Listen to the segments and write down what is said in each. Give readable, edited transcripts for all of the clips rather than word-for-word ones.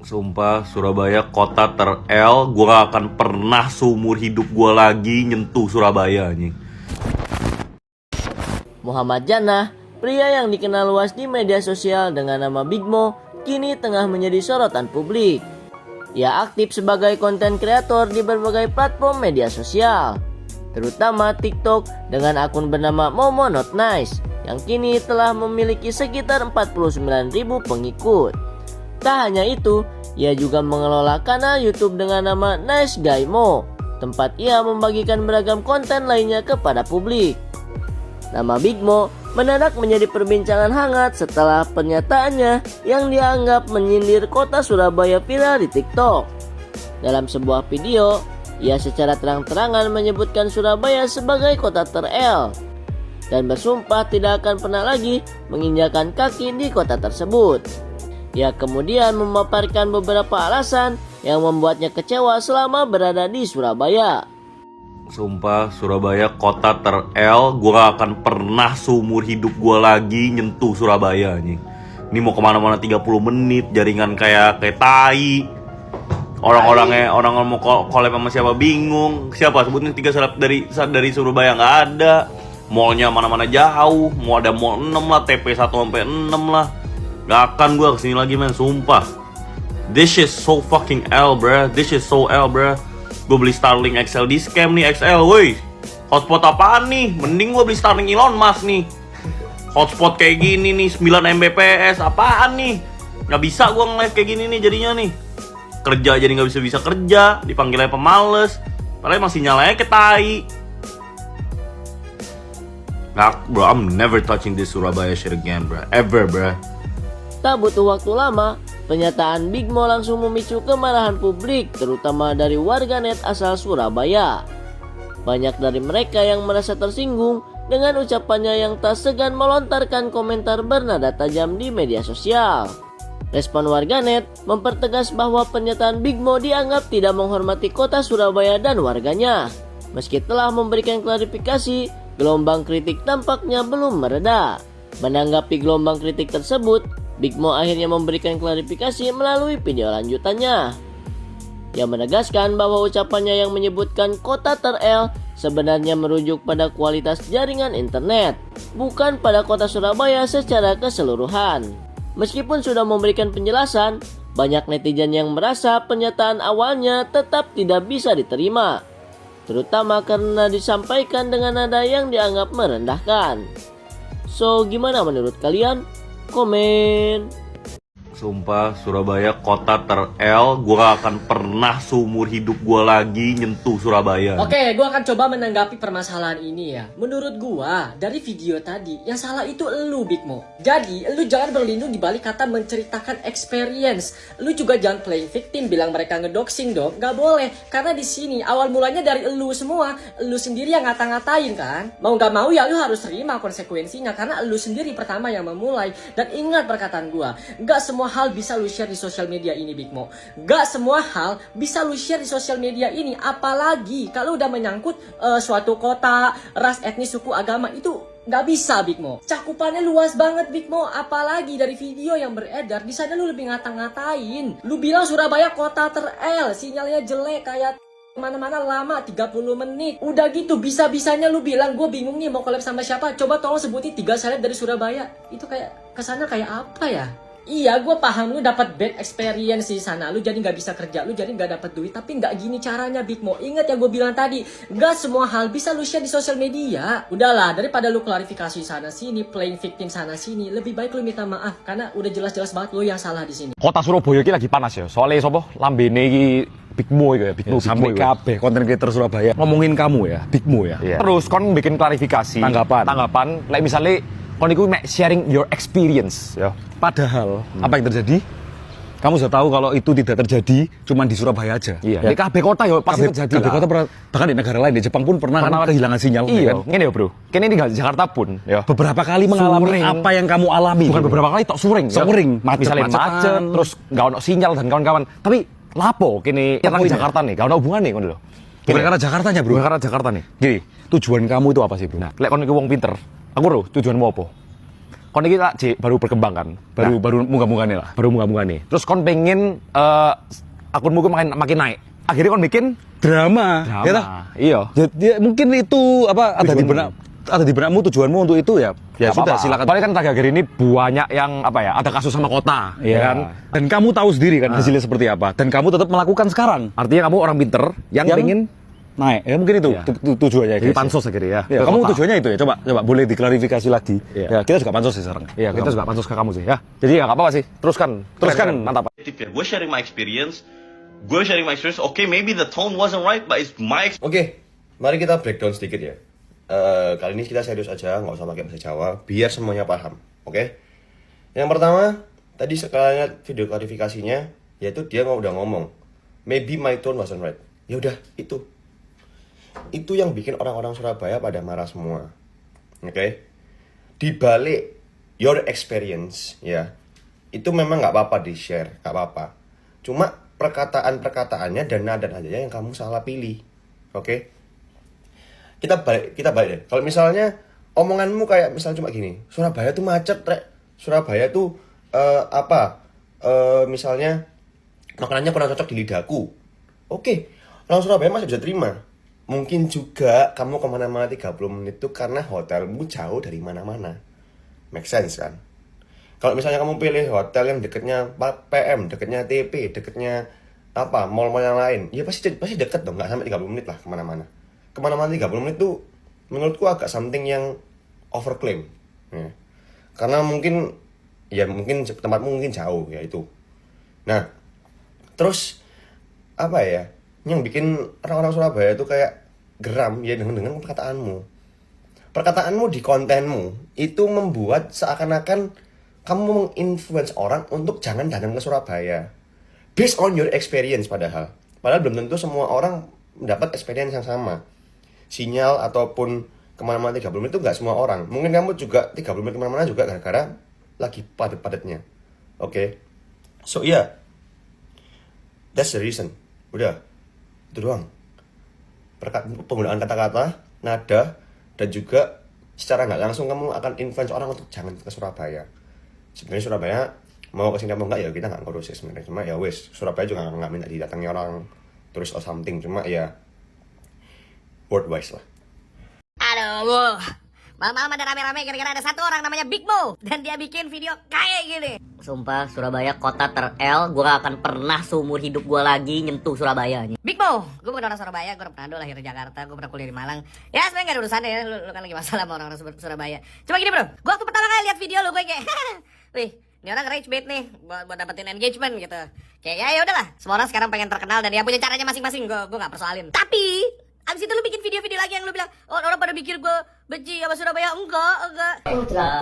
Sumpah, Surabaya kota ter-L. Gue gak akan pernah seumur hidup gue lagi nyentuh Surabaya nih. Muhammad Jannah, pria yang dikenal luas di media sosial dengan nama Big Mo, kini tengah menjadi sorotan publik. Ia aktif sebagai konten kreator di berbagai platform media sosial, terutama TikTok dengan akun bernama Momo Not Nice, yang kini telah memiliki sekitar 49.000 pengikut. Tak hanya itu, ia juga mengelola kanal YouTube dengan nama Nice Guy Mo, tempat ia membagikan beragam konten lainnya kepada publik. Nama Big Mo mendadak menjadi perbincangan hangat setelah pernyataannya yang dianggap menyindir kota Surabaya viral di TikTok. Dalam sebuah video, ia secara terang-terangan menyebutkan Surabaya sebagai kota ter-L dan bersumpah tidak akan pernah lagi menginjakan kaki di kota tersebut. Ia kemudian memaparkan beberapa alasan yang membuatnya kecewa selama berada di Surabaya. Sumpah, Surabaya kota ter-L. Gue gak akan pernah seumur hidup gue lagi nyentuh Surabaya nih. Ini mau kemana-mana 30 menit, jaringan kayak tai. Orang-orangnya, orang mau collab sama siapa bingung. Siapa sebutnya 3 seleb dari Surabaya gak ada. Mallnya mana-mana jauh. Mau ada mall 6 lah, TP 1 sampai 6 lah. Gak akan gue kesini lagi men, sumpah. This is so fucking L bruh. This is so L bruh. Gue beli Starlink XL di scam nih XL woi. Hotspot apaan nih? Mending gue beli Starlink Elon Musk nih. Hotspot kayak gini nih 9 Mbps apaan nih? Gak bisa gue nge-live kayak gini nih jadinya nih. Kerja jadi gak bisa kerja. Dipanggilnya pemales. Padahal masih nyalanya ke tai. Nah, bro, I'm never touching this Surabaya shit again bro. Ever bro. Tak butuh waktu lama, pernyataan Big Mo langsung memicu kemarahan publik, terutama dari warganet asal Surabaya. Banyak dari mereka yang merasa tersinggung dengan ucapannya yang tak segan melontarkan komentar bernada tajam di media sosial. Respon warganet mempertegas bahwa pernyataan Big Mo dianggap tidak menghormati kota Surabaya dan warganya. Meski telah memberikan klarifikasi, gelombang kritik tampaknya belum mereda. Menanggapi gelombang kritik tersebut, Big Mo akhirnya memberikan klarifikasi melalui video lanjutannya. Ia menegaskan bahwa ucapannya yang menyebutkan kota ter-L sebenarnya merujuk pada kualitas jaringan internet, bukan pada kota Surabaya secara keseluruhan. Meskipun sudah memberikan penjelasan, banyak netizen yang merasa pernyataan awalnya tetap tidak bisa diterima, terutama karena disampaikan dengan nada yang dianggap merendahkan. So, gimana menurut kalian? Komen. Sumpah, Surabaya kota ter-L. Gue gak akan pernah seumur hidup gue lagi nyentuh Surabaya. Oke, gue akan coba menanggapi permasalahan ini ya. Menurut gue, dari video tadi, yang salah itu elu Big Mo. Jadi, elu jangan berlindung di balik kata menceritakan experience. Elu juga jangan playing victim, bilang mereka ngedoxing dong. Gak boleh, karena di sini awal mulanya dari elu semua. Elu sendiri yang ngata-ngatain kan. Mau gak mau ya elu harus terima konsekuensinya, karena elu sendiri pertama yang memulai. Dan ingat perkataan gue, gak semua hal bisa lu share di sosial media ini Big Mo. Gak semua hal bisa lu share di sosial media ini. Apalagi kalau udah menyangkut suatu kota, ras, etnis, suku, agama. Itu gak bisa Big Mo. Cakupannya luas banget Big Mo. Apalagi dari video yang beredar, di sana lu lebih ngata-ngatain. Lu bilang Surabaya kota ter-L, sinyalnya jelek kayak mana-mana lama 30 menit. Udah gitu bisa-bisanya lu bilang gue bingung nih mau collab sama siapa. Coba tolong sebutin 3 seleb dari Surabaya. Itu kayak kesana kayak apa ya? Iya, gue paham lu dapat bad experience di sana. Lu jadi nggak bisa kerja, lu jadi nggak dapat duit. Tapi nggak gini caranya, Big Mo. Ingat yang gue bilang tadi, nggak semua hal bisa lu share di sosial media. Udahlah, daripada lu klarifikasi sana sini, playing victim sana sini, lebih baik lu minta maaf karena udah jelas-jelas banget lu yang salah di sini. Kota Surabaya ini lagi panas ya. Soalnya sopo lambene iki Big Mo itu ya, Big Mo, sampai kabeh konten creator Surabaya ngomongin kamu ya, Big Mo ya. Iya. Terus kon bikin klarifikasi, tanggapan, like misalnya kon iku sharing your experience ya. Padahal apa yang terjadi? Kamu sudah tahu kalau itu tidak terjadi cuma di Surabaya aja. Iya. Ya. Di kabeh kota ya pasti terjadi. Kabeh kota bahkan di negara lain, di Jepang pun pernah kan kehilangan sinyal. Iya, kan? ngene ya, Bro. Kene tinggal di Jakarta pun ya. Beberapa kali mengalami Suring. apa yang kamu alami. Bukan beberapa kali tok suring. Misalnya macet, terus enggak ono sinyal dan kawan-kawan. Tapi lapo kene orang Jakarta nih, enggak ono hubungan nih ngono lho. Bukan karena Jakartanya, Bro. Bukan karena Jakarta nih. Gini, tujuan kamu itu apa sih, Bro? Nah, lek kon iku wong pinter, aku lho tujuanmu apa? kon iki tak Jik, baru berkembang kan. Baru munggah-munggah nih lah. Baru munggah-munggah nih. Terus kon pengen akunmu ku makin naik. Akhirnya kon bikin Drama. Ya toh? Iya. Jadi mungkin itu apa ada di benakmu tujuanmu untuk itu ya. Ya Nggak sudah apa-apa. silakan. Apalagi kan akhir-akhir ini banyak yang apa ya, ada kasus sama kota, ya kan? Dan kamu tahu sendiri kan hasilnya seperti apa. Dan kamu tetap melakukan sekarang. Artinya kamu orang pinter yang pengen naik. Ya mungkin itu Iya. tujuannya jadi guys. pansos akhirnya ya. Ya, ke kamu kota. tujuannya itu ya. Coba boleh diklarifikasi lagi. Iya. Ya, kita juga pansos sih sekarang. Iya, kita juga pansos ke kamu sih ya. Jadi ya nggak apa-apa sih. Teruskan, Teruskan. mantap. Gue sharing my experience. Okay, maybe the tone wasn't right, but it's my Oke, mari kita breakdown sedikit ya. Kali ini kita serius aja, nggak usah pakai bahasa Jawa, biar semuanya paham. Oke? Yang pertama, tadi sekalian video klarifikasinya, yaitu dia udah ngomong, maybe my tone wasn't right. Ya udah, itu yang bikin orang-orang Surabaya pada marah semua. Oke? Di balik your experience, ya, itu memang nggak apa-apa di share, nggak apa-apa. Cuma perkataan-perkataannya dan nada-nadanya yang kamu salah pilih. Oke? Kita balik deh. Kalau misalnya omonganmu kayak misalnya cuma gini, Surabaya tuh macet, Rek. Surabaya tuh misalnya makanannya kurang cocok di lidahku. Oke, orang Surabaya masih bisa terima. Mungkin juga kamu kemana-mana 30 menit tuh karena hotelmu jauh dari mana-mana. Make sense kan? Kalau misalnya kamu pilih hotel yang deketnya PM, deketnya TP, deketnya mall-mall yang lain, ya pasti deket dong, nggak sampai 30 menit lah kemana-mana. Kemana-mana 30 menit tuh menurutku agak something yang overclaim. Ya. Karena mungkin tempatmu mungkin jauh ya itu. Nah, terus yang bikin orang-orang Surabaya itu kayak geram ya dengan perkataanmu. Perkataanmu di kontenmu itu membuat seakan-akan kamu menginfluence orang untuk jangan datang ke Surabaya. Based on your experience padahal belum tentu semua orang mendapat experience yang sama. Sinyal ataupun kemana-mana 30 menit itu nggak semua orang. Mungkin kamu juga 30 menit kemana-mana juga gara-gara lagi padat-padatnya. Oke. So yeah, that's the reason. Udah, itu doang. Penggunaan kata-kata, nada, dan juga secara nggak langsung kamu akan influence orang untuk jangan ke Surabaya. Sebenarnya Surabaya mau kesini apa enggak ya kita nggak ngurus sebenarnya, cuma ya wes Surabaya juga nggak minta didatangi orang turis or something, cuma ya word wise lah. Aduh, malam-malam ada rame-rame gara-gara ada satu orang namanya Big Mo dan dia bikin video kayak gini. Sumpah, Surabaya kota ter-L, gue gak akan pernah seumur hidup gue lagi nyentuh Surabaya. Big Mo, gue bukan orang Surabaya, gue pernah lahir di Jakarta, gue pernah kuliah di Malang. Ya sebenarnya gak ada urusannya ya, lu kan lagi masalah sama orang-orang Surabaya. Cuma gini bro, gue waktu pertama kali lihat video lu gue kayak, wih, ini orang rage bait nih buat dapetin engagement gitu. Kayak ya udahlah, semua orang sekarang pengen terkenal dan dia punya caranya masing-masing, gue gak persoalin. Tapi abis itu lu bikin video-video lagi yang lu bilang, oh orang pada pikir gue benci sama Surabaya. Enggak.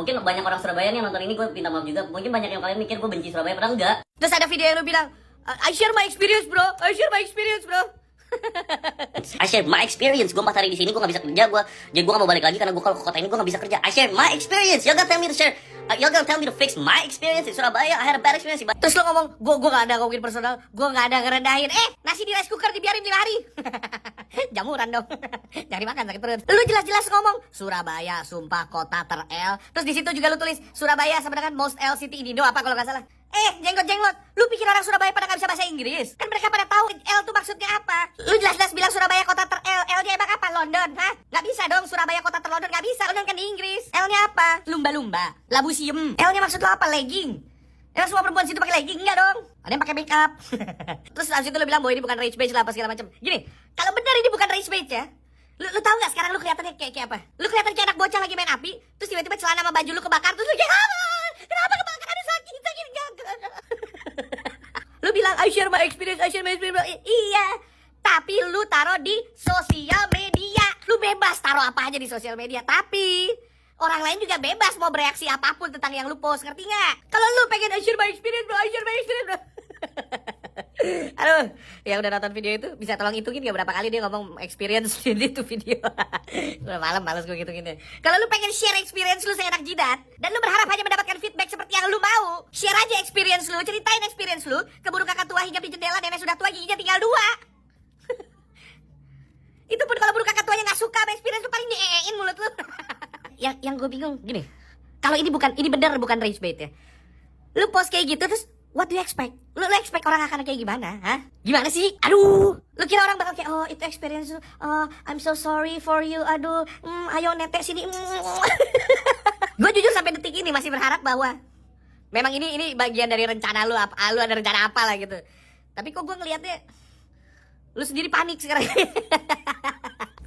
Mungkin banyak orang Surabaya nih yang nonton ini, gue minta maaf juga. Mungkin banyak yang kalian mikir gue benci Surabaya, padahal enggak. Terus ada video yang lu bilang, I share my experience bro. I share my experience. Gue 4 hari di sini, gue gak bisa kerja. Jadi gue gak mau balik lagi karena gue kalau ke kota ini gue gak bisa kerja. I share my experience. Y'all gonna tell me to share. Y'all gonna tell me to fix my experience di Surabaya. I had a bad experience. Terus lo ngomong, gue gak ada ngomongin personal, gue gak ada ngerendahin. Nasi di rice cooker dibiarin 5 hari. Jamuran dong. Jangan dimakan, sakit perut. Lu jelas-jelas ngomong Surabaya, sumpah kota ter-L. Terus di situ juga lu tulis Surabaya sebenarnya most L city in Indo apa kalau gak salah. Jenggot-jenggot, lu pikir orang Surabaya pada gak bisa bahasa Inggris? Kan mereka pada tahu L tuh maksudnya apa. Lu jelas-jelas bilang Surabaya kota ter-L. L-nya emang apa? London, hah? Gak bisa dong Surabaya kota ter-London, gak bisa. London kan di Inggris. L-nya apa? Lumba-lumba, labusiem. L-nya maksud lo apa? Legging. Emang semua perempuan situ pakai legging? Enggak dong. Ada yang pakai makeup. Terus abis itu lu bilang bahwa ini bukan rage page lah apa segala macam. Gini, kalau benar ini bukan rage page ya, lu tahu nggak sekarang lu kelihatannya kayak apa? Lu kelihatan kayak anak bocah lagi main api, terus tiba-tiba celana sama baju lu kebakar, terus lu kayak apa? Kenapa kebakar? Aduh sakit enggak. Lu bilang I share my experience. Iya. Tapi lu taruh di sosial media. Lu bebas taruh apa aja di sosial media, tapi orang lain juga bebas mau bereaksi apapun tentang yang lu post, ngerti nggak? Kalau lu pengen I share my experience bro. Aduh, yang udah nonton video itu bisa tolong hitungin gak berapa kali dia ngomong experience di itu video. Udah malam males gue hitungin deh. Kalau lu pengen share experience lu seenak jidat dan lu berharap hanya mendapatkan feedback seperti yang lu mau, share aja experience lu, ceritain experience lu. Keburu kakak tua hinggap di jendela, nenek sudah tua giginya tinggal 2. Itu pun kalau buru kakak tuanya gak suka sama experience lu, paling diein mulut lu. Yang gue bingung gini, Kalau ini bener bukan rage bait ya. Lu post kayak gitu terus what do you expect? Lu expect orang akan kayak gimana? Hah? Gimana sih? Aduh, lu kira orang bakal kayak, oh itu experience lu, oh I'm so sorry for you, aduh, ayo netek sini. Gue jujur sampai detik ini masih berharap bahwa memang ini bagian dari rencana lu, lu ada rencana apa lah gitu. Tapi kok gue ngelihatnya lu sendiri panik sekarang.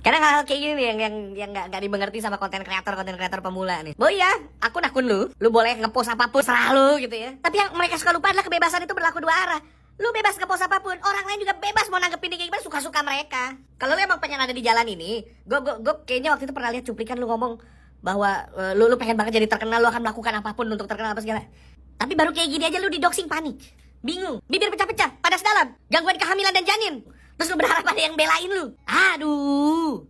Karena hal-hal kayak gini nih yang nggak dimengerti sama konten kreator pemula nih. Oh iya, akun lu boleh ngepost apapun serah lu gitu ya. Tapi yang mereka suka lupa adalah kebebasan itu berlaku dua arah. Lu bebas ngepost apapun, orang lain juga bebas mau nanggepin kayak gimana, suka-suka mereka. Kalau lu emang pengen ada di jalan ini, gue kayaknya waktu itu pernah lihat cuplikan lu ngomong bahwa lu pengen banget jadi terkenal, lu akan melakukan apapun untuk terkenal apa segala. Tapi baru kayak gini aja lu didoxing panik, bingung, bibir pecah-pecah, panas dalam, gangguan kehamilan dan janin. Terus lu berharap ada yang belain lu. Aduh,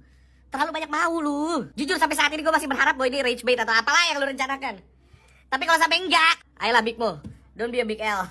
terlalu banyak mau lu. Jujur sampai saat ini gue masih berharap bahwa ini rage bait atau apalah yang lu rencanakan. Tapi kalau sampai enggak, ayolah Big Mo, don't be a big L.